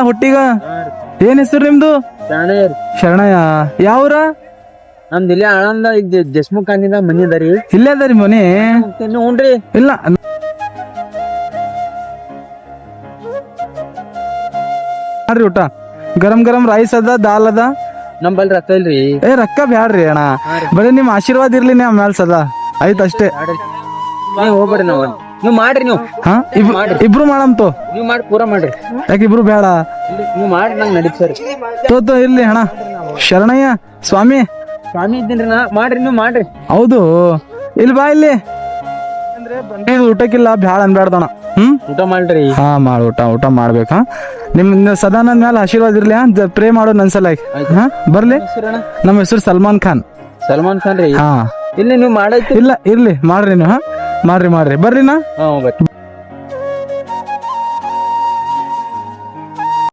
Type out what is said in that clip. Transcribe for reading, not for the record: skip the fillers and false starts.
ಹುಟ್ಟಿಗ ಏನ್ ಹೆಸರು ನಿಮ್ದು? ಶರಣಯ್ಯ. ಯಾವ್ರ? ನಮ್ದು ಇಲ್ಲಿ ಆಳಂದ ದೇಶಮುಖ್ ಅಂದಿದ ಮನಿ ಅದರಿ. ಇಲ್ಲೇ ಅದರಿ ಮನಿ? ಹುನ್ರಿ. ಇಲ್ಲ ಮಾಡ್ರಿ ಊಟ. ಗರಂ ಗರಂ ರೈಸ್ ಅದ, ದಾಲ್ ಅದ. ನಮ್ಮಲ್ಲಿ ರೊಕ್ಕ ಇಲ್ರಿ. ರೊಕ್ಕ ಬ್ಯಾಡ್ರಿ ಅಣ್ಣ, ಬರೀ ನಿಮ್ ಆಶೀರ್ವಾದ ಇರ್ಲಿ ನಾ ಮ್ಯಾಲ್ ಸದಾ ಆಯ್ತು ಅಷ್ಟೇ. ಹೋಗ್ಬೇಡ್ರಿ ನಾವು, ನೀವ್ ಮಾಡ್ರಿ. ನೀವು ಹಾ ಇಬ್ರು ಮಾಡಂತು. ನೀವ್ ಮಾಡಿ ಪೂರಾ ಮಾಡ್ರಿ. ಯಾಕೆ ಇಬ್ರು ಬೇಡ? ನೀವ್ ಮಾಡ್ರಿ, ನಂಗೆ ನಡೀತಾರೆ. ತೋತೋ ಇರ್ಲಿ ಅಣ್ಣ. ಶರಣಯ್ಯ ಸ್ವಾಮಿ. ಸ್ವಾಮಿ ಇದ್ದೀನ್ರಿ ನಾ. ಮಾಡ್ರಿ, ನೀವ್ ಮಾಡ್ರಿ. ಹೌದು, ಇಲ್ಲಿ ಬಾ ಇಲ್ಲಿ. ಅಂದ್ರೆ ಬಂದಿದ್ ಊಟಕ್ಕಿಲ್ಲ ಬ್ಯಾಡ ಅನ್ಬ್ಯಾಡ್ದಣ. ಊಟ ಮಾಡ್ರಿ. ಹಾ ಮಾಡ್ ಊಟ. ಊಟ ಮಾಡ್ಬೇಕಾ? ನಿಮ್ ಸದಾ ನನ್ ಮೇಲೆ ಆಶೀರ್ವಾದ ಇರ್ಲಿ. ಪ್ರೇ ಮಾಡೋದು ನನ್ಸಲ. ಹಾ ಬರ್ಲಿ. ನಮ್ಮ ಹೆಸರು ಸಲ್ಮಾನ್ ಖಾನ್. ಸಲ್ಮಾನ್ ಖಾನ್ ರೀ? ಹಾ ಇಲ್ಲಿ ನೀವು ಮಾಡೈತಿ. ಇಲ್ಲ ಇರ್ಲಿ ಮಾಡ್ರಿ ನೀವು. ಹಾ ಮಾಡ್ರಿ ಬರ್ರಿನಾ. ಹಾ ಬರ್ರಿ.